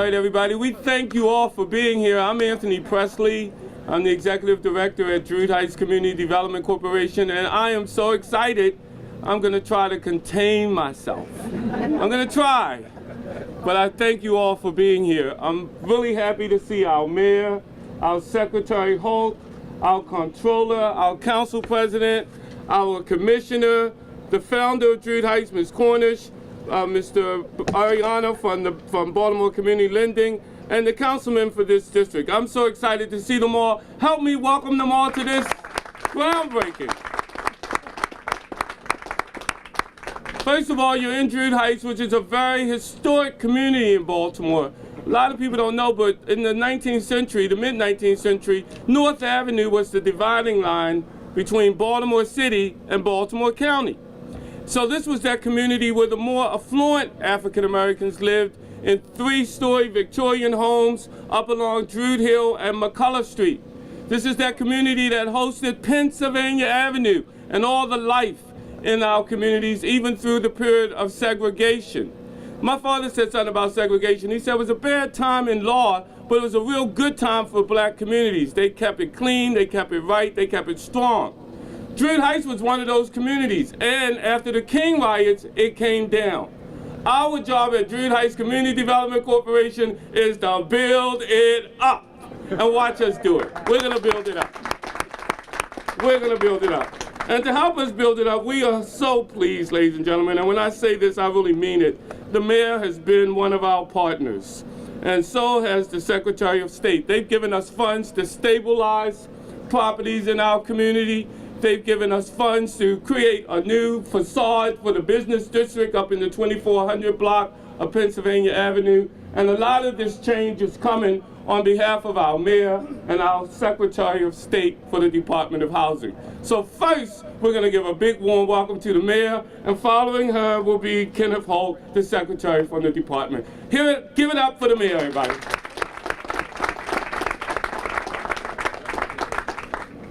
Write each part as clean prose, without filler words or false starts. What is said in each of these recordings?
right, everybody. We thank you all for being here. I'm Anthony Presley. I'm the Executive Director at Druid Heights Community Development Corporation, and I am so excited. I'm going to try to contain myself. I'm going to try. But I thank you all for being here. I'm really happy to see our mayor, our Secretary Holt, our controller, our council president, our commissioner, the founder of Druid Heights, Ms. Cornish, Mr. Ariana from Baltimore Community Lending, and the councilman for this district. I'm so excited to see them all. Help me welcome them all to this groundbreaking. First of all, you're in Druid Heights, which is a very historic community in Baltimore. A lot of people don't know, but in the 19th century, the mid-19th century, North Avenue was the dividing line between Baltimore City and Baltimore County. So this was that community where the more affluent African Americans lived in 3-story Victorian homes up along Druid Hill and McCullough Street. This is that community that hosted Pennsylvania Avenue and all the life in our communities, even through the period of segregation. My father said something about segregation. He said it was a bad time in law, but it was a real good time for black communities. They kept it clean, they kept it right, they kept it strong. Druid Heights was one of those communities, and after the King riots, it came down. Our job at Druid Heights Community Development Corporation is to build it up, and watch us do it. We're gonna build it up. We're gonna build it up. And to help us build it up, we are so pleased, ladies and gentlemen, and when I say this, I really mean it. The mayor has been one of our partners, and so has the Secretary of State. They've given us funds to stabilize properties in our community. They've given us funds to create a new facade for the business district up in the 2400 block of Pennsylvania Avenue. And a lot of this change is coming on behalf of our mayor and our Secretary of State for the Department of Housing. So first, we're going to give a big warm welcome to the mayor, and following her will be Kenneth Holt, the Secretary from the department. Give it up for the mayor, everybody.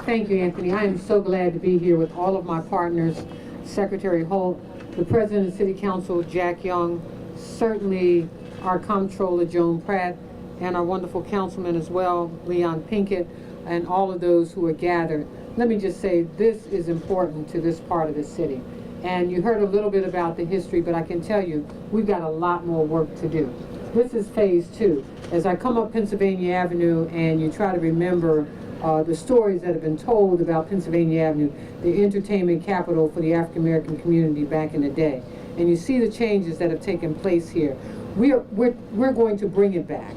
Thank you, Anthony. I am so glad to be here with all of my partners, Secretary Holt, the President of City Council, Jack Young, certainly our Comptroller, Joan Pratt, and our wonderful councilman as well, Leon Pinkett, and all of those who are gathered. Let me just say, this is important to this part of the city. And you heard a little bit about the history, but I can tell you, we've got a lot more work to do. This is phase 2. As I come up Pennsylvania Avenue and you try to remember the stories that have been told about Pennsylvania Avenue, the entertainment capital for the African American community back in the day, and you see the changes that have taken place here, we're going to bring it back.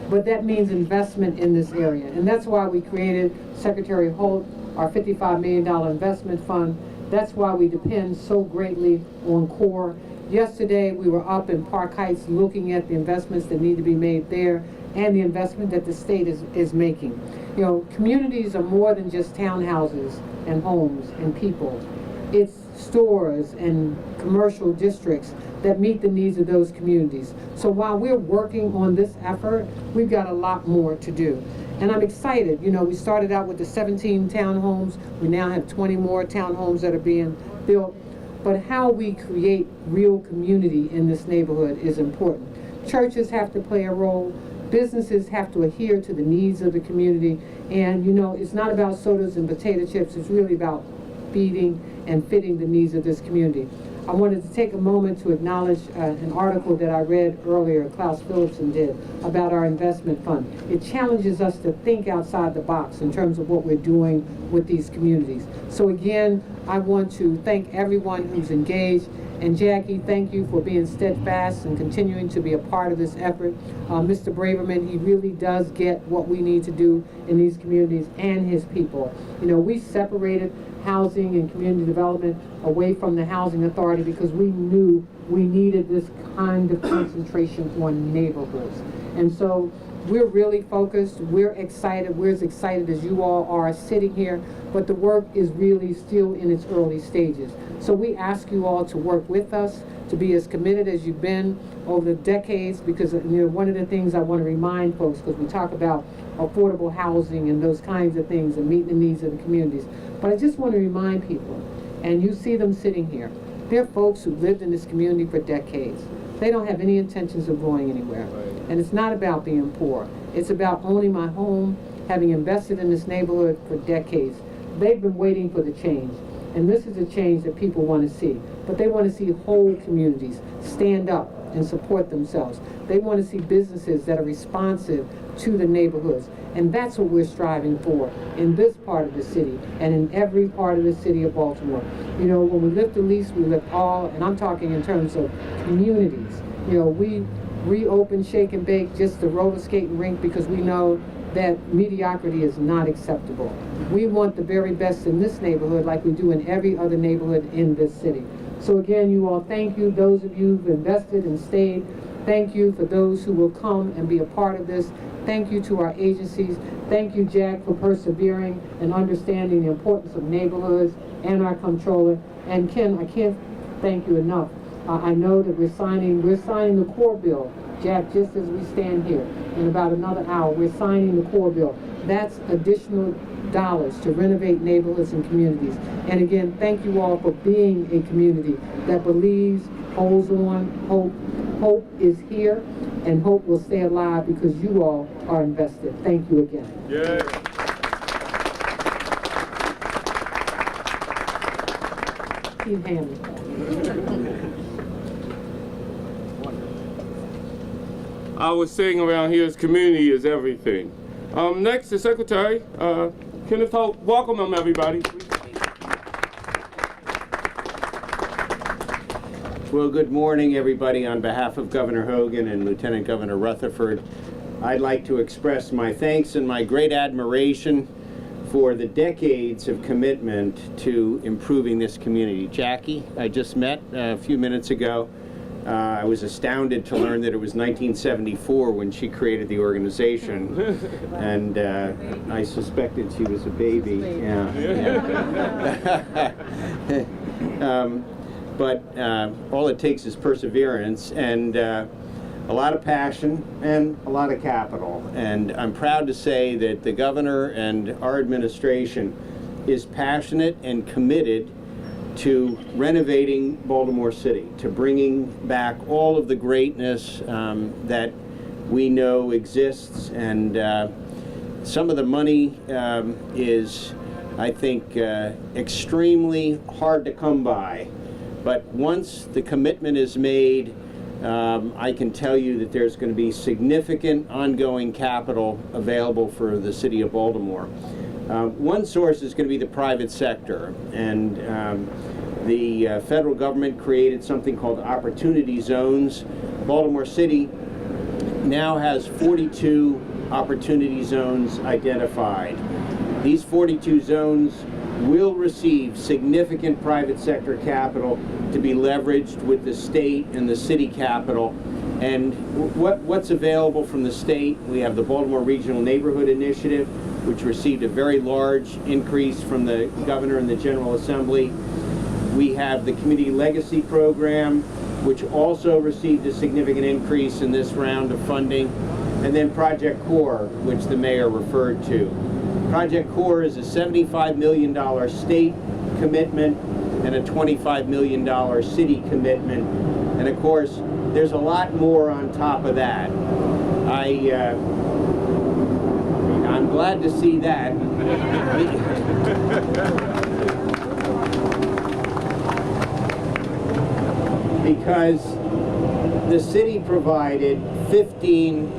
But that means investment in this area, and that's why we created, Secretary Holt, our $55 million investment fund. That's why we depend so greatly on CORE. Yesterday, we were up in Park Heights looking at the investments that need to be made there and the investment that the state is making. You know, communities are more than just townhouses and homes and people. It's stores and commercial districts that meet the needs of those communities. So while we're working on this effort, we've got a lot more to do. And I'm excited. You know, we started out with the 17 townhomes. We now have 20 more townhomes that are being built. But how we create real community in this neighborhood is important. Churches have to play a role. Businesses have to adhere to the needs of the community. And, you know, it's not about sodas and potato chips. It's really about feeding and fitting the needs of this community. I wanted to take a moment to acknowledge an article that I read earlier, Klaus Philipson did, about our investment fund. It challenges us to think outside the box in terms of what we're doing with these communities. So again, I want to thank everyone who's engaged. And Jackie, thank you for being steadfast and continuing to be a part of this effort. Mr. Braverman, he really does get what we need to do in these communities and his people. You know, we separated housing and community development away from the housing authority because we knew we needed this kind of concentration on neighborhoods. And so we're really focused, we're excited, we're as excited as you all are sitting here, but the work is really still in its early stages. So we ask you all to work with us, to be as committed as you've been over the decades, because you know, one of the things I want to remind folks, because we talk about affordable housing and those kinds of things and meeting the needs of the communities, but I just want to remind people, and you see them sitting here, they're folks who lived in this community for decades. they don't have any intentions of going anywhere. And it's not about being poor. It's about owning my home, having invested in this neighborhood for decades. They've been waiting for the change. And this is a change that people want to see. But they want to see whole communities stand up and support themselves. They want to see businesses that are responsive to the neighborhoods. And that's what we're striving for in this part of the city and in every part of the city of Baltimore. You know, when we lift the lease, we lift all, and I'm talking in terms of communities. You know, we reopen Shake and Bake, just the roller skating rink, because we know that mediocrity is not acceptable. We want the very best in this neighborhood like we do in every other neighborhood in this city. So again, you all, thank you. Those of you who've invested and stayed, thank you. For those who will come and be a part of this, thank you to our agencies. Thank you, Jack, for persevering and understanding the importance of neighborhoods, and our comptroller. And Ken, I can't thank you enough. I know that we're signing the core bill, Jack, just as we stand here. In about another hour, we're signing the core bill. That's additional dollars to renovate neighborhoods and communities. And again, thank you all for being a community that believes, holds on, hope is here, and hope will stay alive because you all are invested. Thank you again. Yeah. Keep Hammond. I was saying around here is community is everything. Next, the Secretary, Kenneth Hope. Welcome them, everybody. Well, good morning, everybody. On behalf of Governor Hogan and Lieutenant Governor Rutherford, I'd like to express my thanks and my great admiration for the decades of commitment to improving this community. Jackie, I just met a few minutes ago. I was astounded to learn that it was 1974 when she created the organization, and I suspected she was a baby. Yeah. But all it takes is perseverance and a lot of passion and a lot of capital. And I'm proud to say that the governor and our administration is passionate and committed to renovating Baltimore City, to bringing back all of the greatness that we know exists. And some of the money is, I think, extremely hard to come by. But once the commitment is made, I can tell you that there's going to be significant ongoing capital available for the city of Baltimore. One source is going to be the private sector, and the federal government created something called opportunity zones. Baltimore City now has 42 opportunity zones identified. These 42 zones will receive significant private sector capital to be leveraged with the state and the city capital. And what's available from the state? We have the Baltimore Regional Neighborhood Initiative, which received a very large increase from the governor and the General Assembly. We have the Community Legacy Program, which also received a significant increase in this round of funding. And then Project Core, which the mayor referred to. Project Core is a $75 million state commitment and a $25 million city commitment. And of course, there's a lot more on top of that. I'm glad to see that. Because the city provided 15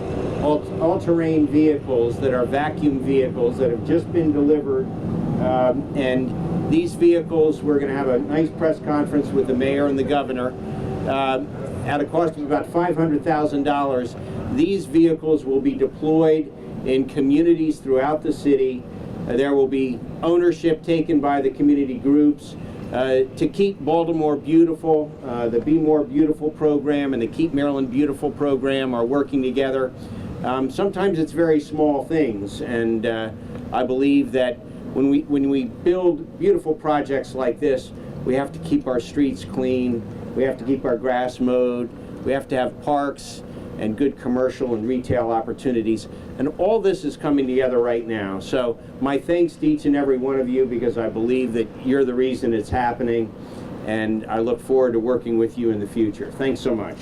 all-terrain vehicles that are vacuum vehicles that have just been delivered, and these vehicles, we're going to have a nice press conference with the mayor and the governor at a cost of about $500,000. These vehicles will be deployed in communities throughout the city. There will be ownership taken by the community groups to keep Baltimore beautiful. The Be More Beautiful program and the Keep Maryland Beautiful program are working together. Sometimes it's very small things, and I believe that when we build beautiful projects like this, we have to keep our streets clean, we have to keep our grass mowed, we have to have parks and good commercial and retail opportunities, and all this is coming together right now. So my thanks to each and every one of you, because I believe that you're the reason it's happening, and I look forward to working with you in the future. Thanks so much.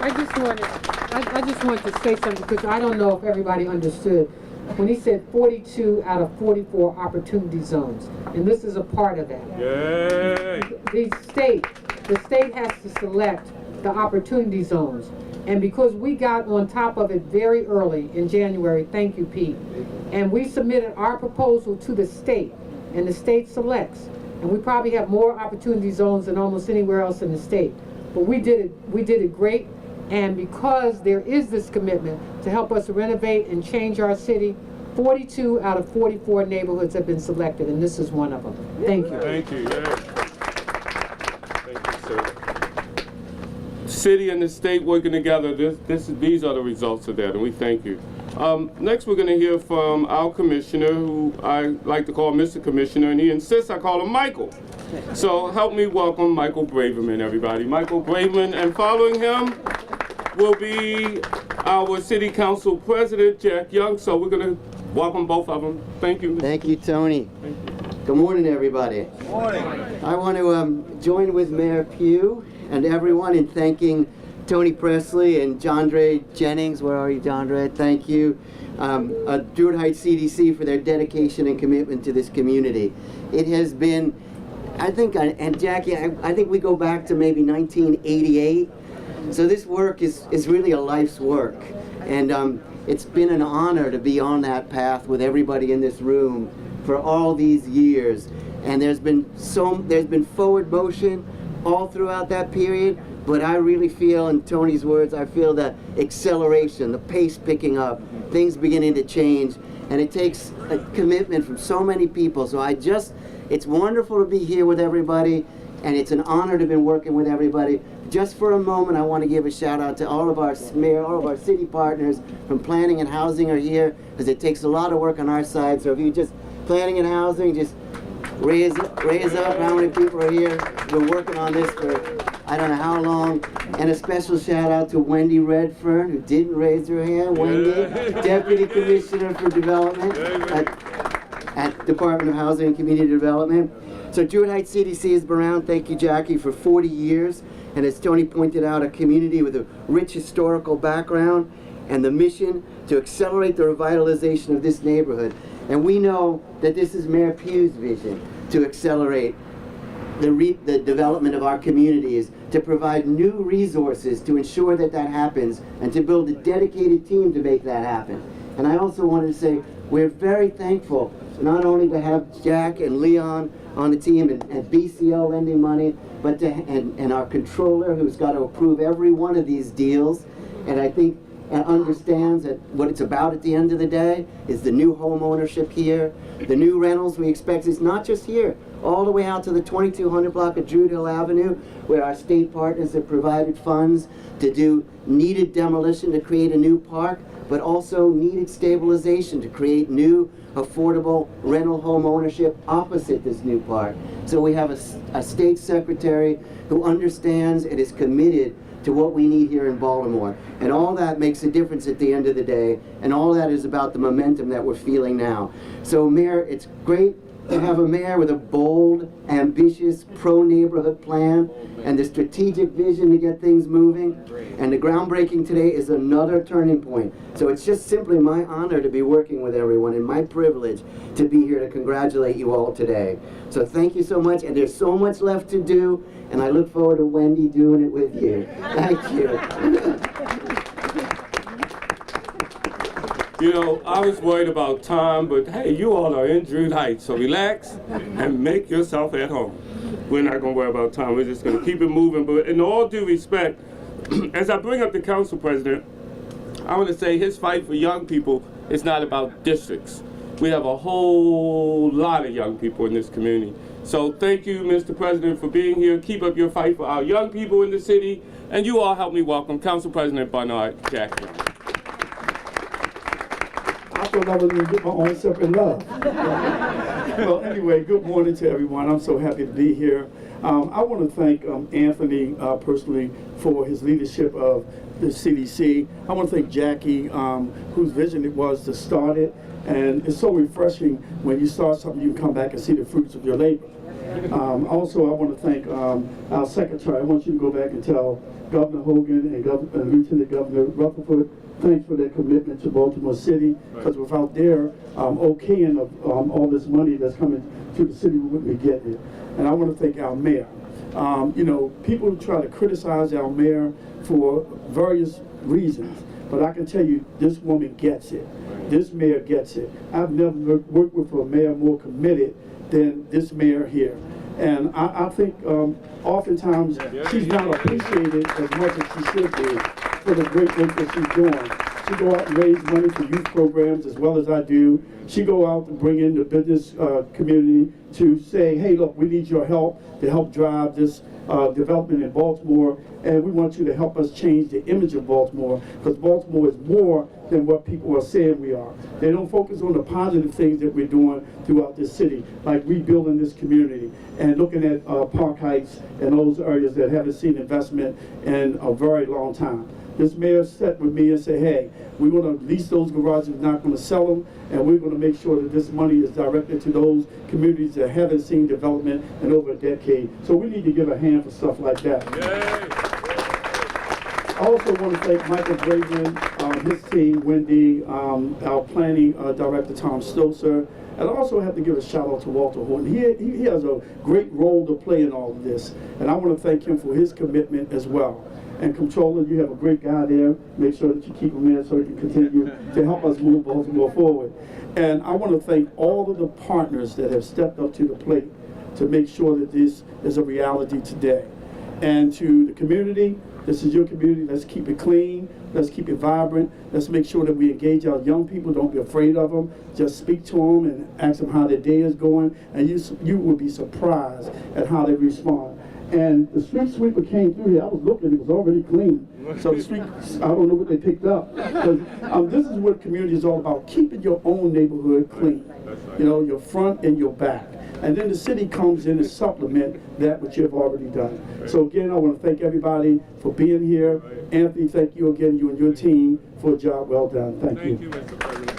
I just wanted to say something because I don't know if everybody understood. When he said 42 out of 44 opportunity zones, and this is a part of that. Yay! The state has to select the opportunity zones. And because we got on top of it very early in January, thank you, Pete, and we submitted our proposal to the state, and the state selects. And we probably have more opportunity zones than almost anywhere else in the state. But we did it great. And because there is this commitment to help us renovate and change our city, 42 out of 44 neighborhoods have been selected, and this is one of them. Thank you. Thank you. Yeah. Thank you, sir. City and the state working together, these are the results of that, and we thank you. Next, we're going to hear from our commissioner, who I like to call Mr. Commissioner, and he insists I call him Michael. So help me welcome Michael Braverman, everybody. Michael Braverman, and following him will be our City Council President, Jack Young. So we're going to welcome both of them. Thank you, Mr. Thank you, Tony. Thank you. Good morning, everybody. Good morning. I want to join with Mayor Pugh and everyone in thanking Tony Presley and Jandre Jennings. Where are you, Jandre? Thank you. Druid Heights CDC for their dedication and commitment to this community. It has been, I think, and Jackie, I think we go back to maybe 1988. So this work is really a life's work. And it's been an honor to be on that path with everybody in this room for all these years. And there's been forward motion all throughout that period, but I really feel, in Tony's words, I feel the acceleration, the pace picking up, things beginning to change, and it takes a commitment from so many people. So it's wonderful to be here with everybody, and it's an honor to be working with everybody. Just for a moment, I want to give a shout out to all of our city partners from planning and housing are here, because it takes a lot of work on our side. So if you just planning and housing, just raise up how many people are here. We're working on this for I don't know how long. And a special shout out to Wendy Redfern, who didn't raise her hand. Wendy, Deputy Commissioner for Development at Department of Housing and Community Development. So Druid Heights CDC has been around, thank you Jackie, for 40 years. And as Tony pointed out, a community with a rich historical background and the mission to accelerate the revitalization of this neighborhood. And we know that this is Mayor Pugh's vision to accelerate the development of our communities, to provide new resources to ensure that that happens, and to build a dedicated team to make that happen. And I also wanted to say we're very thankful not only to have Jack and Leon on the team and BCO lending money, but and our controller, who's got to approve every one of these deals, and I think and understands that what it's about at the end of the day is the new home ownership here, the new rentals we expect. Is not just here, all the way out to the 2200 block of Druid Hill Avenue, where our state partners have provided funds to do needed demolition to create a new park, but also needed stabilization to create new affordable rental home ownership opposite this new park. So we have a state secretary who understands and is committed to what we need here in Baltimore. And all that makes a difference at the end of the day, and all that is about the momentum that we're feeling now. So Mayor, it's great to have a mayor with a bold, ambitious, pro-neighborhood plan and the strategic vision to get things moving. And the groundbreaking today is another turning point. So it's just simply my honor to be working with everyone and my privilege to be here to congratulate you all today. So thank you so much, and there's so much left to do, and I look forward to Wendy doing it with you. Thank you. You know, I was worried about time, but hey, you all are in Druid Heights, so relax and make yourself at home. We're not going to worry about time. We're just going to keep it moving. But in all due respect, as I bring up the council president, I want to say his fight for young people is not about districts. We have a whole lot of young people in this community. So thank you, Mr. President, for being here. Keep up your fight for our young people in the city. And you all help me welcome Council President Bernard Jack Young. I thought I was going to get my own separate love. Well, anyway, good morning to everyone. I'm so happy to be here. I want to thank Anthony personally for his leadership of the CDC. I want to thank Jackie, whose vision it was to start it. And it's so refreshing when you start something, you come back and see the fruits of your labor. Also, I want to thank our secretary. I want you to go back and tell Governor Hogan and Lieutenant Governor Rutherford, thanks for their commitment to Baltimore City, because without their okaying of all this money that's coming to the city, we wouldn't be getting it. And I want to thank our mayor. You know, people try to criticize our mayor for various reasons, but I can tell you, this woman gets it. This mayor gets it. I've never worked with a mayor more committed than this mayor here. And I think oftentimes she's not appreciated as much as she should be for the great work that she's doing. She go out and raise money for youth programs as well as I do. She go out and bring in the business community to say, hey, look, we need your help to help drive this development in Baltimore, and we want you to help us change the image of Baltimore, because Baltimore is more than what people are saying we are. They don't focus on the positive things that we're doing throughout this city, like rebuilding this community and looking at Park Heights and those areas that haven't seen investment in a very long time. This mayor sat with me and said, hey, we're going to lease those garages, we're not going to sell them, and we're going to make sure that this money is directed to those communities that haven't seen development in over a decade. So we need to give a hand for stuff like that. Yay. I also want to thank Michael Braden, his team, Wendy, our planning director, Tom Stosser. And I also have to give a shout out to Walter Horton. He has a great role to play in all of this, and I want to thank him for his commitment as well. And Comptroller, you have a great guy there. Make sure that you keep him in so he can continue to help us move Baltimore forward. And I want to thank all of the partners that have stepped up to the plate to make sure that this is a reality today. And to the community, this is your community. Let's keep it clean. Let's keep it vibrant. Let's make sure that we engage our young people. Don't be afraid of them. Just speak to them and ask them how their day is going. And you will be surprised at how they respond. And the street sweeper came through here. I was looking, it was already clean. So the street, I don't know what they picked up. This is what community is all about, keeping your own neighborhood clean. You know, your front and your back. And then the city comes in to supplement that which you've already done. So again, I want to thank everybody for being here. Anthony, thank you again, you and your team, for a job well done. Thank you. Thank you, Mr. President.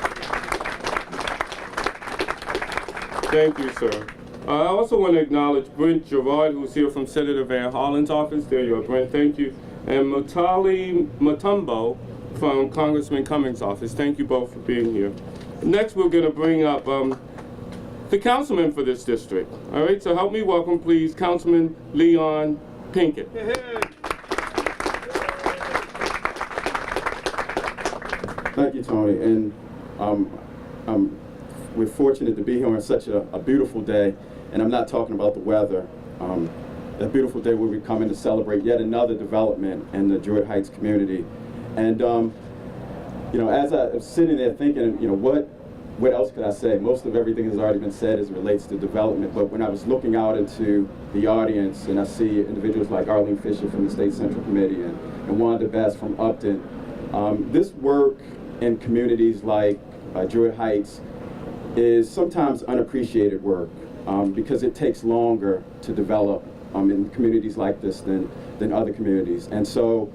Thank you, sir. I also want to acknowledge Brent Gerard, who's here from Senator Van Hollen's office. There you are, Brent. Thank you. And Mutali Mutombo from Congressman Cummings' office. Thank you both for being here. Next, we're going to bring up the councilman for this district. All right, so help me welcome, please, Councilman Leon Pinkett. Thank you, Tony. And we're fortunate to be here on such a beautiful day. And I'm not talking about the weather. A beautiful day where we come in to celebrate yet another development in the Druid Heights community. And you know, as I was sitting there thinking, you know, what else could I say? Most of everything has already been said as it relates to development. But when I was looking out into the audience and I see individuals like Arlene Fisher from the State Central Committee and Wanda Best from Upton, this work in communities like Druid Heights is sometimes unappreciated work. Because it takes longer to develop in communities like this than other communities. And so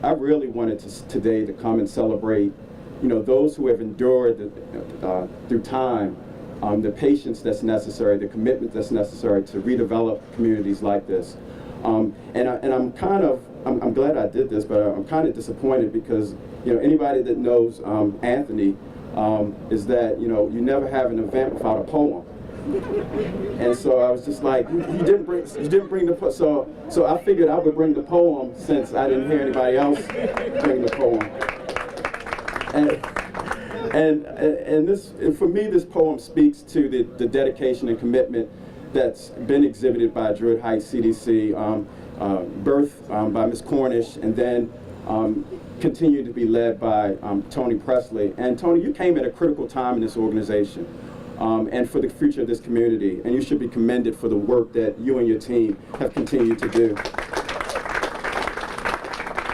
I really wanted today to come and celebrate, you know, those who have endured through time, the patience that's necessary, the commitment that's necessary to redevelop communities like this. And I'm glad I did this, but I'm kind of disappointed because, you know, anybody that knows Anthony is that, you know, you never have an event without a poem. And so I was just like, you didn't bring the poem. So I figured I would bring the poem since I didn't hear anybody else bring the poem. And this, for me, this poem speaks to the dedication and commitment that's been exhibited by Druid Heights CDC, birthed by Ms. Cornish, and then continued to be led by Tony Presley. And Tony, you came at a critical time in this organization. And for the future of this community, and you should be commended for the work that you and your team have continued to do.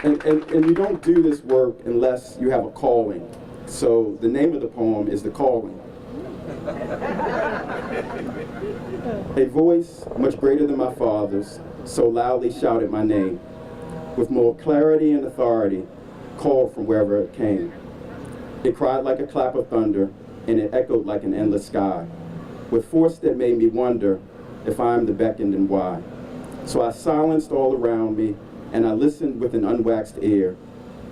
And you don't do this work unless you have a calling. So the name of the poem is The Calling. A voice much greater than my father's so loudly shouted my name, with more clarity and authority, called from wherever it came. It cried like a clap of thunder, and it echoed like an endless sky, with force that made me wonder if I'm the beckoned why. So I silenced all around me, and I listened with an unwaxed ear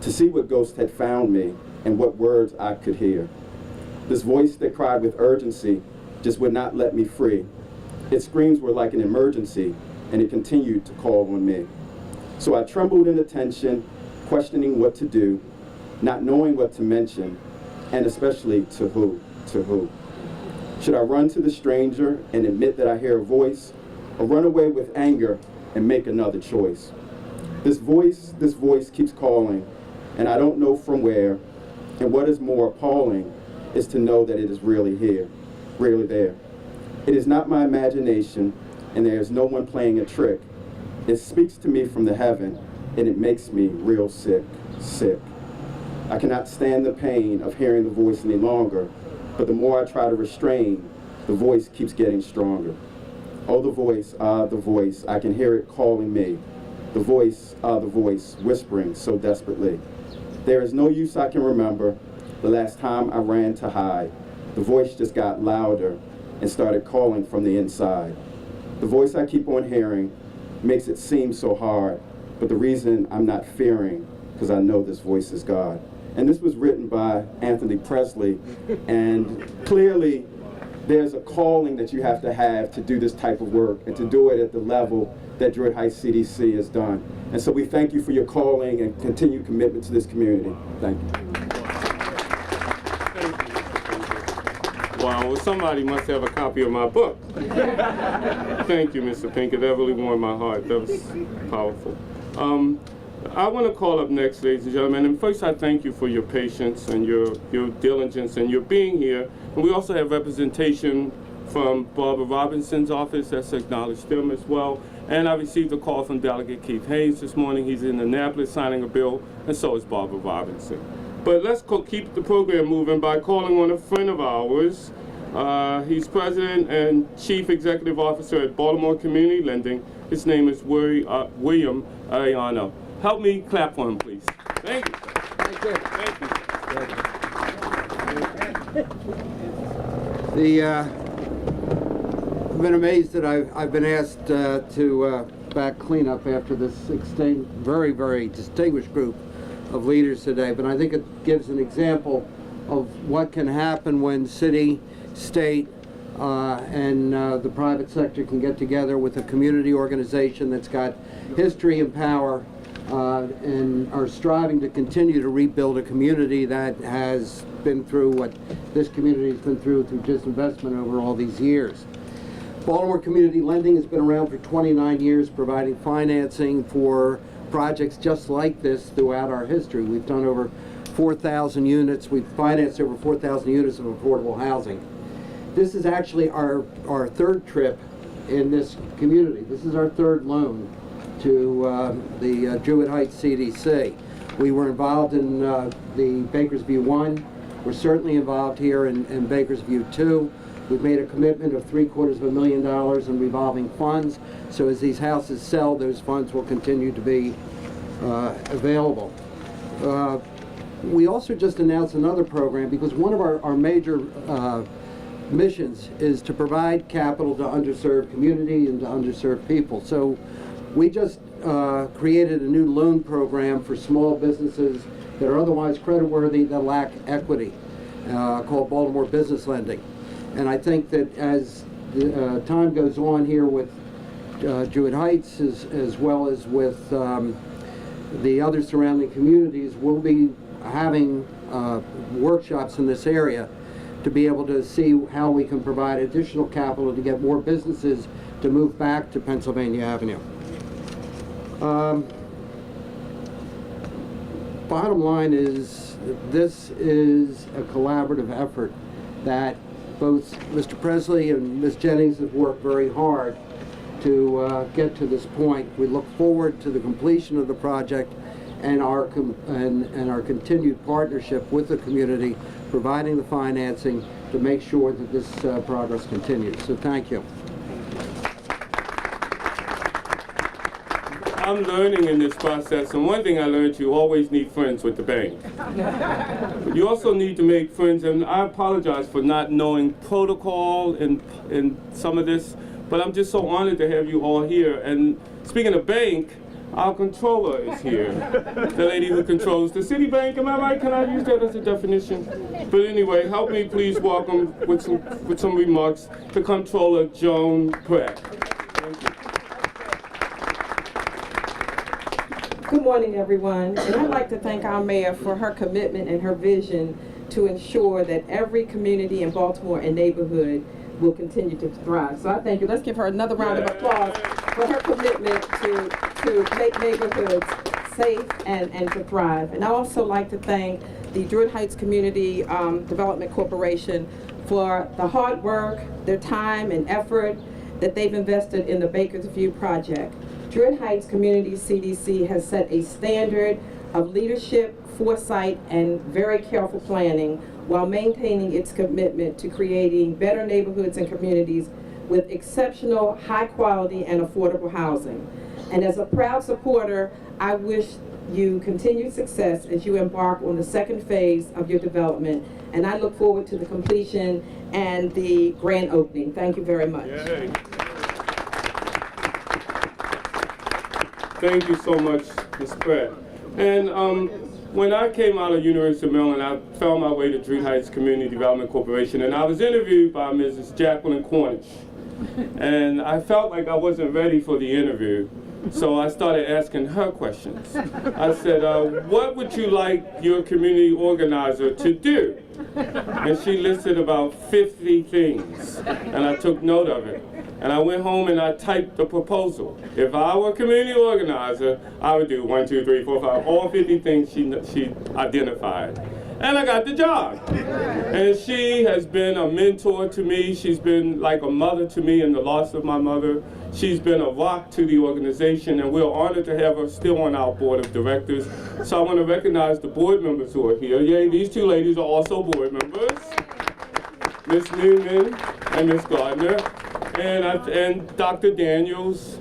to see what ghost had found me and what words I could hear. This voice that cried with urgency just would not let me free. Its screams were like an emergency, and it continued to call on me. So I trembled in attention, questioning what to do, not knowing what to mention, and especially to who. Should I run to the stranger and admit that I hear a voice, or run away with anger and make another choice? This voice keeps calling, and I don't know from where, and what is more appalling is to know that it is really here, really there. It is not my imagination, and there is no one playing a trick. It speaks to me from the heaven, and it makes me real sick. I cannot stand the pain of hearing the voice any longer, but the more I try to restrain, the voice keeps getting stronger. Oh, the voice, I can hear it calling me. The voice, whispering so desperately. There is no use I can remember the last time I ran to hide. The voice just got louder and started calling from the inside. The voice I keep on hearing makes it seem so hard, but the reason I'm not fearing, because I know this voice is God. And this was written by Anthony Presley, and clearly there's a calling that you have to do this type of work and to do it at the level that Druid Heights CDC has done. And so we thank you for your calling and continued commitment to this community. Thank you. Wow, well, somebody must have a copy of my book. Thank you, Mr. Pinkett. That really warmed my heart. That was powerful. I want to call up next, ladies and gentlemen. And first, I thank you for your patience and your diligence and your being here. And we also have representation from Barbara Robinson's office. Let's acknowledge them as well. And I received a call from Delegate Keith Hayes this morning. He's in Annapolis signing a bill, and so is Barbara Robinson. But let's keep the program moving by calling on a friend of ours. He's President and Chief Executive Officer at Baltimore Community Lending. His name is William Ayano. Help me clap for him, please. Thank you. Thank you. Thank you. I've been amazed that I've been asked to back cleanup after this very, very distinguished group of leaders today, but I think it gives an example of what can happen when city, state, and the private sector can get together with a community organization that's got history and power and are striving to continue to rebuild a community that has been through what this community has been through disinvestment over all these years. Baltimore Community Lending has been around for 29 years, providing financing for projects just like this throughout our history. We've done over 4,000 units. We've financed over 4,000 units of affordable housing. This is actually our third trip in this community. This is our third loan to the Druid Heights CDC. We were involved in the Bakersview 1. We're certainly involved here in Bakersview 2. We've made a commitment of $750,000 in revolving funds. So as these houses sell, those funds will continue to be available. We also just announced another program because one of our major missions is to provide capital to underserved community and to underserved people. So we just created a new loan program for small businesses that are otherwise creditworthy that lack equity called Baltimore Business Lending. And I think that as time goes on here with Druid Heights as well as with the other surrounding communities, we'll be having workshops in this area to be able to see how we can provide additional capital to get more businesses to move back to Pennsylvania Avenue. Bottom line is, this is a collaborative effort that both Mr. Presley and Ms. Jennings have worked very hard to get to this point. We look forward to the completion of the project and our continued partnership with the community, providing the financing to make sure that this progress continues. So thank you. I'm learning in this process, and one thing I learned, you always need friends with the bank. But you also need to make friends, and I apologize for not knowing protocol in some of this, But I'm just so honored to have you all here. And speaking of bank, our controller is here, the lady who controls the city bank. Am I right? Can I use that as a definition? But anyway, help me please welcome with some remarks the controller, Joan Pratt. Thank you. Good morning, everyone. And I'd like to thank our mayor for her commitment and her vision to ensure that every community in Baltimore and neighborhood will continue to thrive. So I thank you. Let's give her another round of applause for her commitment to make neighborhoods safe and to thrive. And I also like to thank the Druid Heights Community Development Corporation for the hard work, their time and effort that they've invested in the Baker's View project. Druid Heights Community CDC has set a standard of leadership, foresight, and very careful planning while maintaining its commitment to creating better neighborhoods and communities with exceptional, high quality, and affordable housing. And as a proud supporter, I wish you continued success as you embark on the second phase of your development. And I look forward to the completion and the grand opening. Thank you very much. Yay. Thank you so much, Ms. Pratt. And when I came out of University of Maryland, I found my way to Druid Heights Community Development Corporation, and I was interviewed by Mrs. Jacqueline Cornish. And I felt like I wasn't ready for the interview, so I started asking her questions. I said, what would you like your community organizer to do? And she listed about 50 things, and I took note of it. And I went home and I typed the proposal. If I were a community organizer, I would do 1, 2, 3, 4, 5, all 50 things she identified. And I got the job. And she has been a mentor to me. She's been like a mother to me in the loss of my mother. She's been a rock to the organization, and we're honored to have her still on our board of directors. So I want to recognize the board members who are here. Yay, these two ladies are also board members. Ms. Newman and Ms. Gardner. And Dr. Daniels,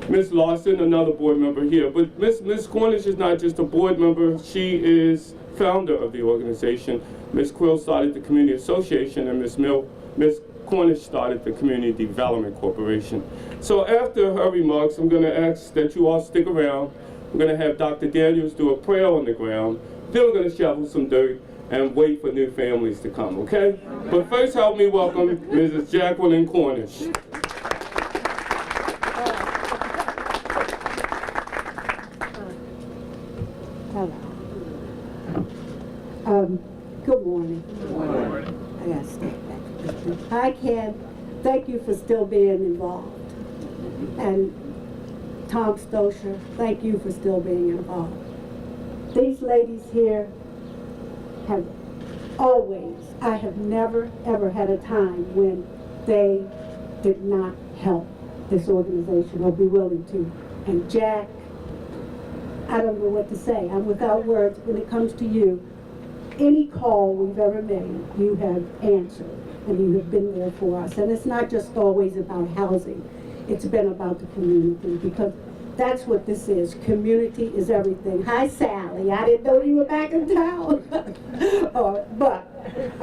Ms. Lawson, another board member here. But Ms. Cornish is not just a board member, she is founder of the organization. Ms. Quill started the Community Association, and Ms. Cornish started the Community Development Corporation. So after her remarks, I'm gonna ask that you all stick around. We're gonna have Dr. Daniels do a prayer on the ground. Then we're gonna shovel some dirt and wait for new families to come, okay? But first, help me welcome Mrs. Jacqueline Cornish. Good morning. Good morning. I gotta step back. I can thank you for still being involved. And Tom Stosher, thank you for still being involved. These ladies here have always, I have never ever had a time when they did not help this organization or be willing to. And Jack, I don't know what to say. I'm without words when it comes to you. Any call we've ever made, you have answered, and you have been there for us. And it's not just always about housing. It's been about the community, because that's what this is. Community is everything. Hi, Sally. I didn't know you were back in town. But,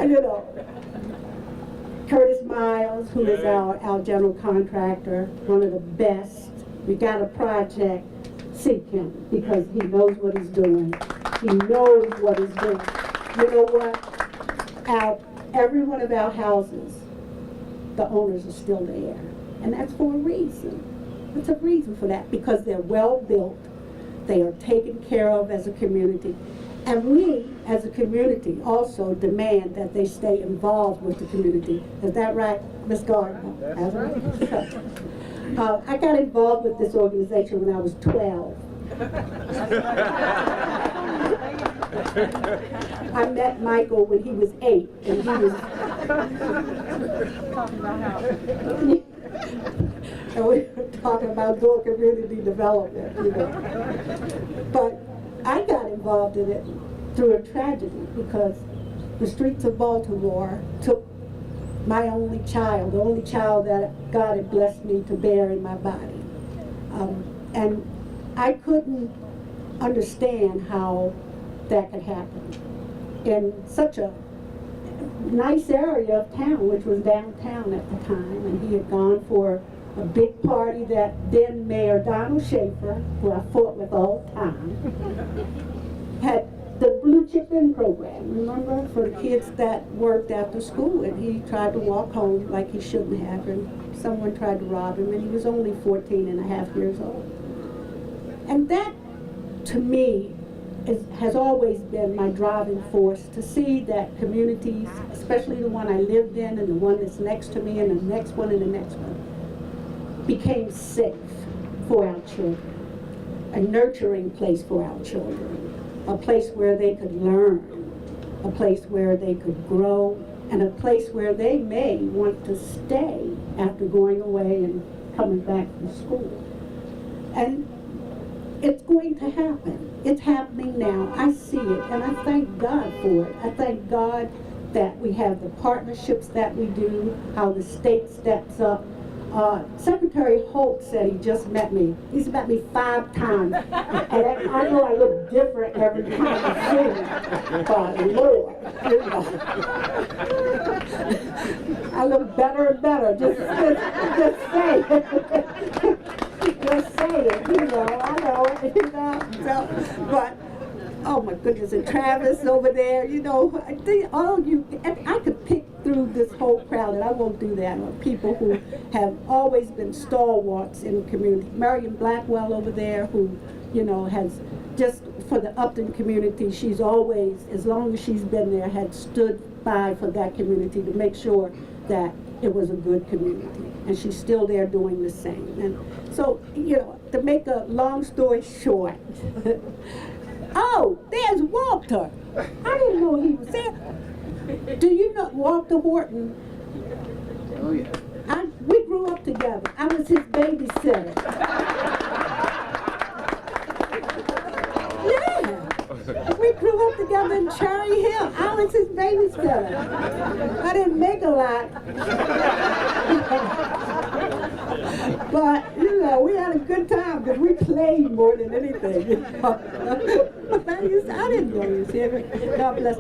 you know, Curtis Miles, who is our general contractor, one of the best. We got a project. Seek him, because he knows what he's doing. He knows what he's doing. You know what? Every one of our houses, the owners are still there. And that's for a reason. There's a reason for that, because they're well built. They are taken care of as a community. And we, as a community, also demand that they stay involved with the community. Is that right, Ms. Gardner? That's right. I got involved with this organization when I was 12. I met Michael when he was 8, and he was and we were talking about doing community development, you know. But I got involved in it through a tragedy, because the streets of Baltimore took my only child, the only child that God had blessed me to bear in my body. And I couldn't understand how that could happen in such a nice area of town, which was downtown at the time, and he had gone for a big party that then Mayor Donald Schaefer, who I fought with all the time, had the Blue Chip In program, remember, for the kids that worked after school, and he tried to walk home like he shouldn't have, and someone tried to rob him, and he was only 14 and a half years old. And that, to me, has always been my driving force, to see that communities, especially the one I lived in and the one that's next to me and the next one and the next one, became safe for our children, a nurturing place for our children, a place where they could learn, a place where they could grow, and a place where they may want to stay after going away and coming back from school. And it's going to happen. It's happening now. I see it, and I thank God for it. I thank God that we have the partnerships that we do, how the state steps up. Secretary Holt said he just met me. He's met me 5 times. And I know I look different every time I see him. But Lord, you know. I look better and better. Just say it. Just say it, you know, I know, you know. So, but, oh my goodness, and Travis over there, you know, I could pick through this whole crowd, and I won't do that, of people who have always been stalwarts in the community. Marion Blackwell over there, who, you know, has just, for the Upton community, she's always, as long as she's been there, had stood by for that community to make sure that it was a good community. And she's still there doing the same. And so, you know, to make a long story short, oh, there's Walter. I didn't know he was there. Do you know Walter Horton? Oh, yeah. We grew up together. I was his babysitter. Yeah. We grew up together in Cherry Hill. I was his babysitter. I didn't make a lot. But, you know, we had a good time because we played more than anything. I didn't know he was here. God bless.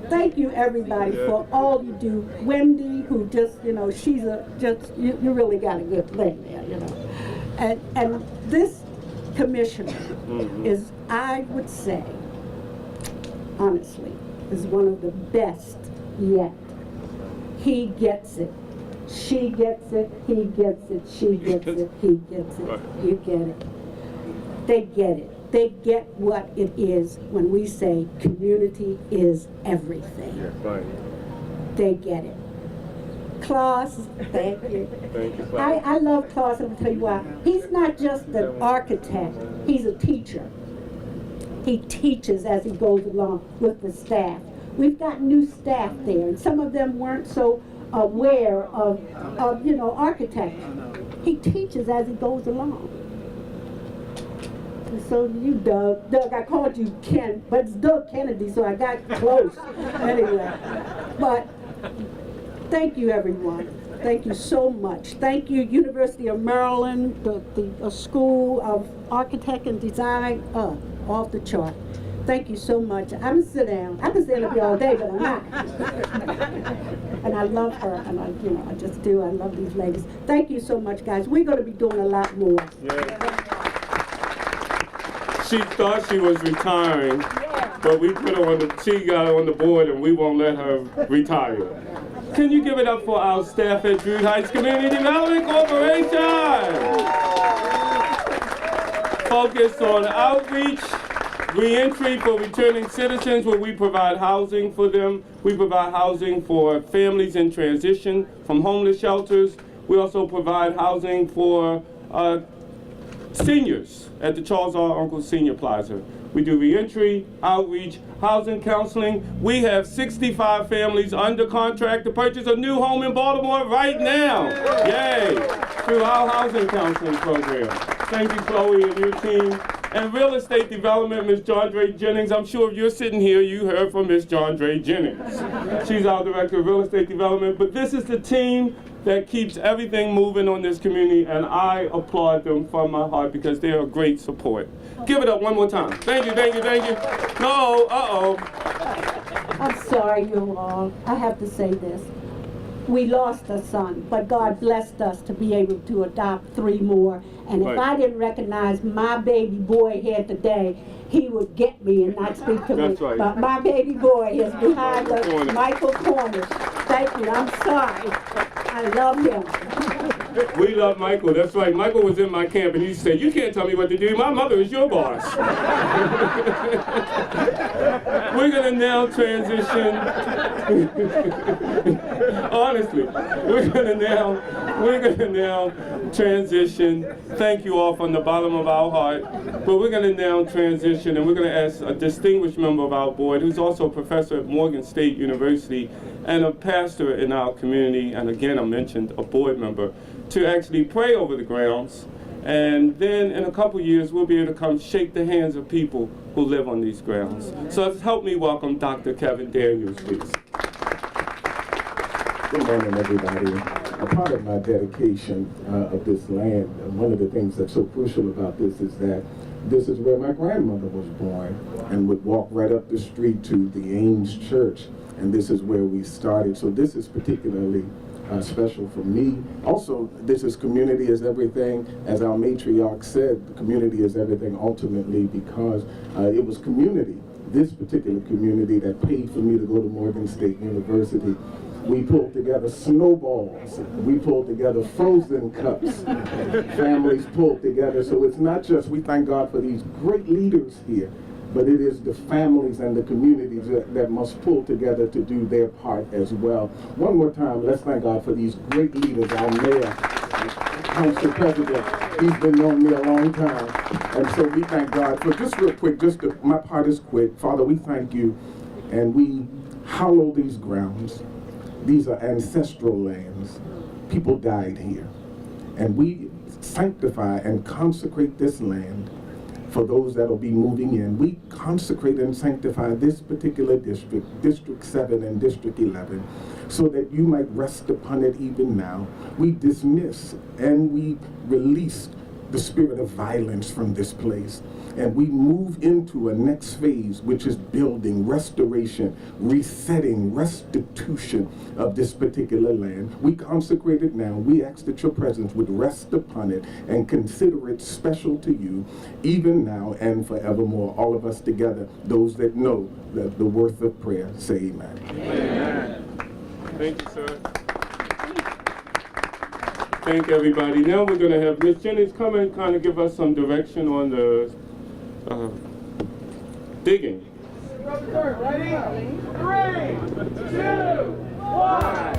Thank you, everybody, for all you do. Wendy, who just, you know, she's you really got a good thing there, you know. And this commissioner is, I would say, honestly, is one of the best yet. He gets it. She gets it. He gets it. She gets it. He gets it. You get it. They get it. They get what it is when we say community is everything. They get it. Klaus, thank you. Thank you, I love Klaus, and I'll tell you why. He's not just an architect, he's a teacher. He teaches as he goes along with the staff. We've got new staff there, and some of them weren't so aware of you know, architecture. He teaches as he goes along. And so you, Doug, I called you Ken, but it's Doug Kennedy, so I got close. Anyway, but thank you, everyone. Thank you so much. Thank you, University of Maryland, the School of Architect and Design, off the chart. Thank you so much. I'm gonna sit down. I could stand up here all day, but I'm not. And I love her, and I just do. I love these ladies. Thank you so much, guys. We're gonna be doing a lot more. Yeah. She thought she was retiring, but we put her she got on the board, and we won't let her retire. Can you give it up for our staff at Druid Heights Community Development Corporation? Focused on outreach, reentry for returning citizens, where we provide housing for them. We provide housing for families in transition from homeless shelters. We also provide housing for seniors at the Charles R. Uncle Senior Plaza. We do reentry, outreach, housing counseling. We have 65 families under contract to purchase a new home in Baltimore right now. Yay! Through our housing counseling program. Thank you, Chloe, and your team. And real estate development, Ms. Jondre Jennings. I'm sure if you're sitting here, you heard from Ms. Jondre Jennings. She's our director of real estate development. But this is the team that keeps everything moving on this community, and I applaud them from my heart because they are great support. Give it up one more time. Thank you, thank you, thank you. No, uh-oh. I'm sorry, you all. I have to say this. We lost a son, but God blessed us to be able to adopt 3 more. And if Right. I didn't recognize my baby boy here today, he would get me and not speak to That's me. right. But my baby boy is behind us, Cornish. Michael Cornish. Thank you. I'm sorry. I love him. We love Michael. That's right. Michael was in my camp and he said, "You can't tell me what to do. My mother is your boss." We're going to now transition. Honestly, we're going to now transition. Thank you all from the bottom of our heart. But we're going to now transition and we're going to ask a distinguished member of our board who's also a professor at Morgan State University and a pastor in our community, and again I mentioned a board member, to actually pray over the grounds. And then in a couple years we'll be able to come shake the hands of people who live on these grounds. So help me welcome Dr. Kevin Daniels, please. Good morning, everybody. A part of my dedication of this land, one of the things that's so crucial about this is that this is where my grandmother was born and would walk right up the street to the Ames Church, and this is where we started. So this is particularly special for me. Also, this is community is everything. As our matriarch said, the community is everything ultimately because it was community, this particular community, that paid for me to go to Morgan State University. We pulled together snowballs. We pulled together frozen cups. Families pulled together. So it's not just, we thank God for these great leaders here, but it is the families and the communities that must pull together to do their part as well. One more time, let's thank God for these great leaders, our mayor, council president. He's been knowing me a long time. And so we thank God for, just real quick, my part is quick. Father, we thank you, and we hallow these grounds. These are ancestral lands. People died here. And we sanctify and consecrate this land for those that will be moving in. We consecrate and sanctify this particular district, District 7 and District 11, so that you might rest upon it even now. We dismiss and we release the spirit of violence from this place. And we move into a next phase, which is building, restoration, resetting, restitution of this particular land. We consecrate it now. We ask that your presence would rest upon it and consider it special to you, even now and forevermore. All of us together, those that know that the worth of prayer, say amen. Amen. Thank you, sir. Thank everybody. Now we're going to have Ms. Jennings come and kind of give us some direction on the digging. Ready? 3, 2, 1.